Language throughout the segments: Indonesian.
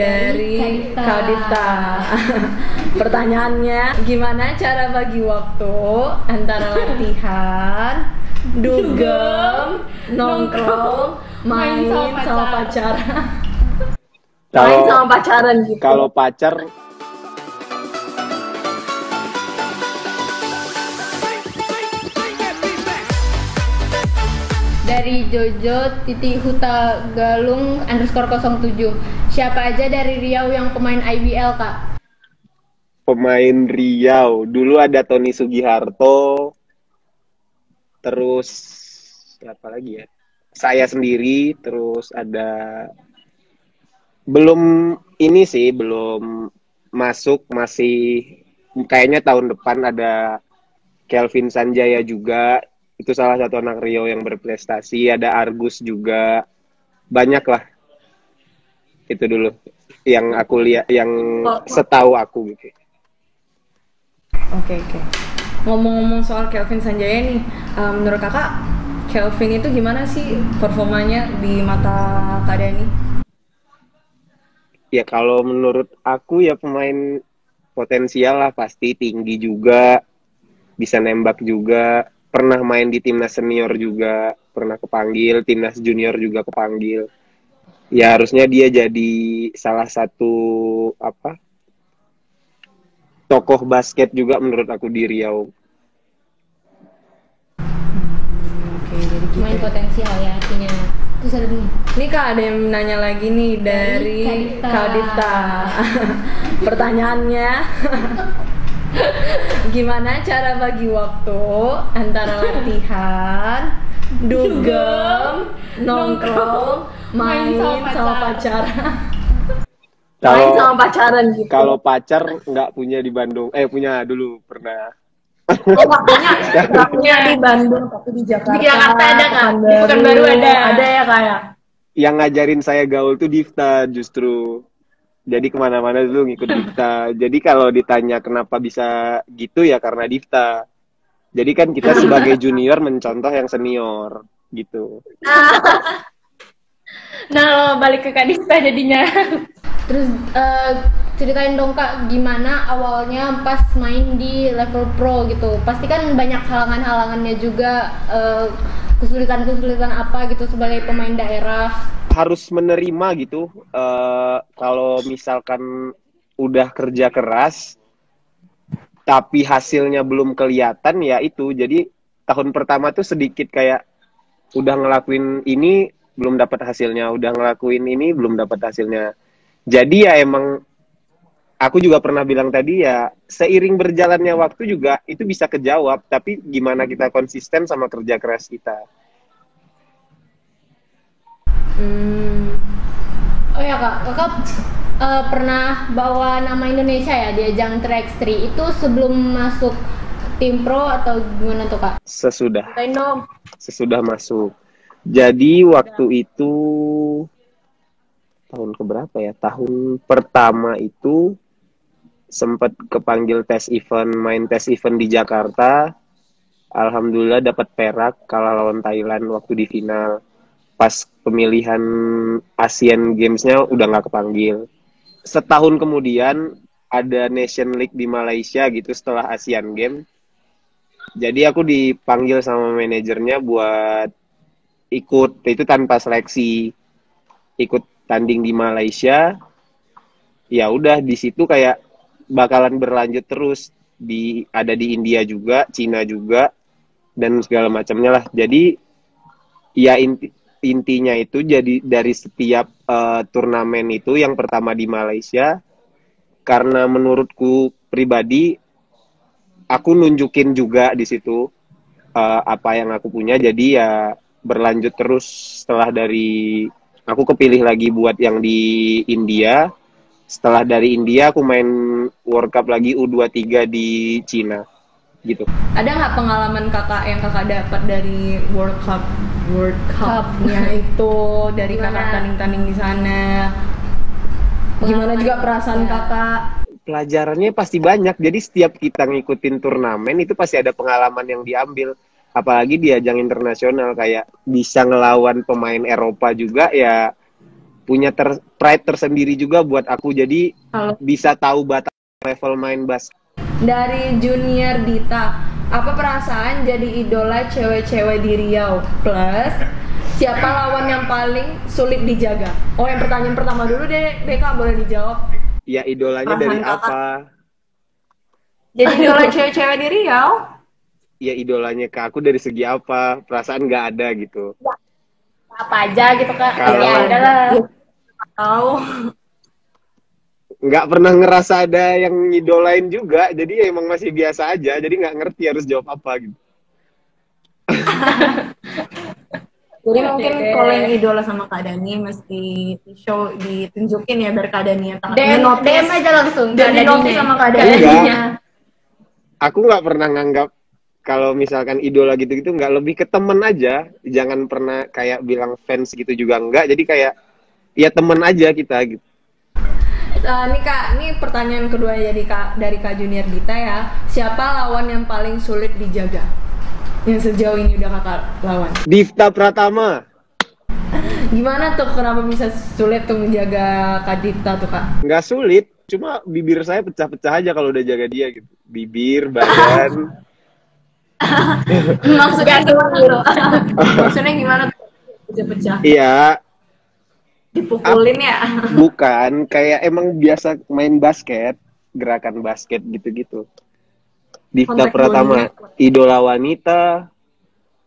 dari Kak Difta. Pertanyaannya, gimana cara bagi waktu antara latihan, dugem, nongkrong, main sama pacaran? Main sama pacaran gitu. Kalau pacar Dari Jojo titik Huta Galung _07. Siapa aja dari Riau yang pemain IBL, Kak? pemain Riau, dulu ada Tony Sugiharto, terus siapa lagi ya? Saya sendiri, terus ada belum ini sih, belum masuk, masih kayaknya tahun depan ada Kelvin Sanjaya juga. Itu salah satu anak Riau yang berprestasi. Ada Argus juga. Banyak lah. Itu dulu yang aku lihat, yang setahu aku gitu. Oke. Ngomong-ngomong soal Kelvin Sanjaya nih, menurut kakak Kelvin itu gimana sih performanya di mata Kak Dani? Ya kalau menurut aku ya pemain potensial lah, pasti tinggi juga, bisa nembak juga, pernah main di timnas senior juga, pernah kepanggil, timnas junior juga kepanggil. Ya harusnya dia jadi salah satu tokoh basket juga menurut aku di Riau. Oke, jadi gitu. Main potensial ya artinya. Terus ada nih. Ini Kak, ada yang nanya lagi nih dari Kak Difta. Pertanyaannya, gimana cara bagi waktu antara latihan, dugem, nongkrong, main sama pacaran? Main sama pacaran gitu. Kalau pacar nggak punya di Bandung, punya dulu pernah. Oh, makanya nggak punya di Bandung, tapi di Jakarta. Di Jakarta ada, Kak? Di Pekanbaru ada. Ada ya, kayak. Yang ngajarin saya gaul tuh Difta justru. Jadi kemana-mana dulu ngikut Difta. Jadi kalau ditanya kenapa bisa gitu ya karena Difta. Jadi kan kita sebagai junior mencontoh yang senior gitu. Nah, balik ke Kak Difta jadinya. Terus ceritain dong Kak, gimana awalnya pas main di level pro gitu. Pasti kan banyak halangan-halangannya juga, kesulitan-kesulitan apa gitu sebagai pemain daerah. Harus menerima gitu, kalau misalkan udah kerja keras tapi hasilnya belum kelihatan, ya itu. Jadi tahun pertama tuh sedikit kayak udah ngelakuin ini belum dapat hasilnya, udah ngelakuin ini belum dapat hasilnya. Jadi ya emang aku juga pernah bilang tadi ya, seiring berjalannya waktu juga itu bisa kejawab, tapi gimana kita konsisten sama kerja keras kita. Oh ya Kak, Kakak pernah bawa nama Indonesia ya di ajang 3x3 itu sebelum masuk tim pro atau gimana tuh Kak? Sesudah Dong. masuk. Jadi waktu itu tahun keberapa ya? Tahun pertama itu sempat kepanggil main tes event di Jakarta. Alhamdulillah dapat perak, kalah lawan Thailand waktu di final. Pas pemilihan Asian Games-nya udah nggak kepanggil. Setahun kemudian ada Nation League di Malaysia gitu setelah Asian Games. Jadi aku dipanggil sama manajernya buat ikut, itu tanpa seleksi, ikut tanding di Malaysia. Ya udah di situ kayak bakalan berlanjut terus, ada di India juga, Cina juga, dan segala macamnya lah. Jadi ya intinya itu jadi dari setiap turnamen itu yang pertama di Malaysia, karena menurutku pribadi aku nunjukin juga di situ apa yang aku punya. Jadi ya berlanjut terus. Setelah dari aku kepilih lagi buat yang di India. Setelah dari India aku main World Cup lagi U23 di Cina gitu. Ada nggak pengalaman kakak yang kakak dapat dari World Cup-nya itu, dari kakak tanding-tanding di sana? Gimana juga perasaan kakak? Pelajarannya pasti banyak. Jadi setiap kita ngikutin turnamen itu pasti ada pengalaman yang diambil. Apalagi di ajang internasional kayak bisa ngelawan pemain Eropa juga, ya pride tersendiri juga buat aku, jadi Kalau bisa tahu batas level main basket. Dari Junior Dita, apa perasaan jadi idola cewek-cewek di Riau? Plus, siapa lawan yang paling sulit dijaga? Oh, yang pertanyaan pertama dulu deh, Beka boleh dijawab. Ya idolanya dari Perasaan kakak. apa? jadi idola cewek-cewek di Riau, Ya idolanya ke aku dari segi apa? Perasaan nggak ada gitu. Apa aja gitu Kak. Kalau- Ya ada lah. tahu. Nggak pernah ngerasa ada yang ngidolain juga, jadi ya emang masih biasa aja, jadi nggak ngerti harus jawab apa gitu. Jadi mungkin kalau yang idola sama Kak Dani mesti di-show, ditunjukin ya biar Kak Dani yang tahu. DM aja langsung. Jadi Kak notice Daninya. sama Kak Enggak. Daninya. Aku nggak pernah nganggap kalau misalkan idola gitu-gitu, nggak, lebih ke temen aja. Jangan pernah kayak bilang fans gitu juga enggak, jadi kayak ya temen aja kita gitu. Nih Kak, ini pertanyaan kedua dari Kak Junior Dita ya. Siapa lawan yang paling sulit dijaga? Yang sejauh ini udah Kakak lawan. Divta Pratama. Gimana tuh, kenapa bisa sulit tuh menjaga Kak Dita tuh Kak? Nggak sulit, cuma bibir saya pecah-pecah aja kalau udah jaga dia gitu. Bibir, badan. Maksudnya gimana? Maksudnya gimana tuh? Pecah-pecah. Iya, Dipukulin ya. bukan. Kayak emang biasa main basket, gerakan basket gitu-gitu. Divta Kontak Pratama, bodinya. idola wanita,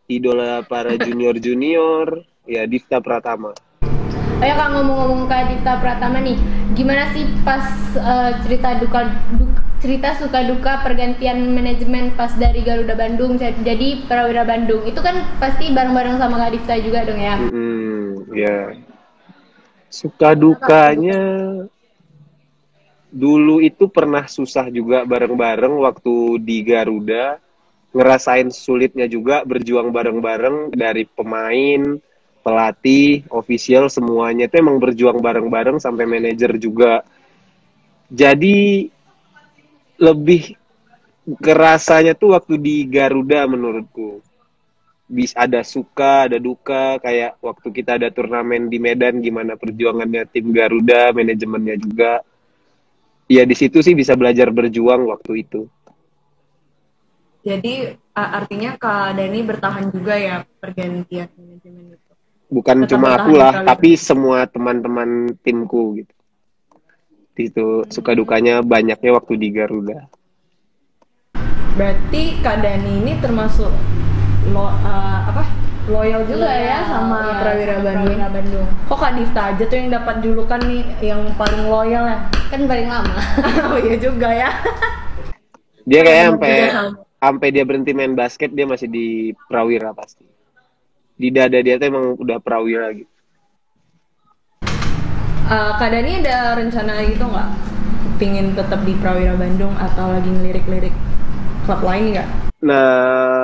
idola para junior-junior, ya Divta Pratama. Ayo Kak, ngomong-ngomong Kak Dita Pratama nih, gimana sih pas cerita suka duka pergantian manajemen pas dari Garuda Bandung jadi Prawira Bandung, itu kan pasti bareng-bareng sama Kak Dita juga dong ya? Ya. Suka dukanya dulu itu pernah susah juga bareng-bareng waktu di Garuda, ngerasain sulitnya juga berjuang bareng-bareng dari pemain, pelatih, official, semuanya itu emang berjuang bareng-bareng sampai manajer juga. Jadi lebih kerasanya tuh waktu di Garuda menurutku. Bisa ada suka, ada duka, kayak waktu kita ada turnamen di Medan, gimana perjuangannya tim Garuda, manajemennya juga. Ya di situ sih bisa belajar berjuang waktu itu. Jadi artinya Kak Dani bertahan juga ya pergantian manajemen itu. Bukan Tetap cuma bertahan aku lah, kali. tapi semua teman-teman timku gitu. Itu suka dukanya banyaknya waktu di Garuda. Berarti Kak Dani ini termasuk loyal juga ya sama Iya, Prawira sama Bandung. Prawira Bandung. Kok Kak Difta aja tuh yang dapat julukan nih yang paling loyal ya? Kan paling lama. Oh iya juga ya. Dia kayak Bener juga sama. sampai dia berhenti main basket, dia masih di Prawira pasti. Di dada dia tuh emang udah Prawira gitu. Kak Dani ada rencana gitu nggak? Pingin tetap di Prawira Bandung atau lagi ngelirik-lirik klub lain nggak? Nah,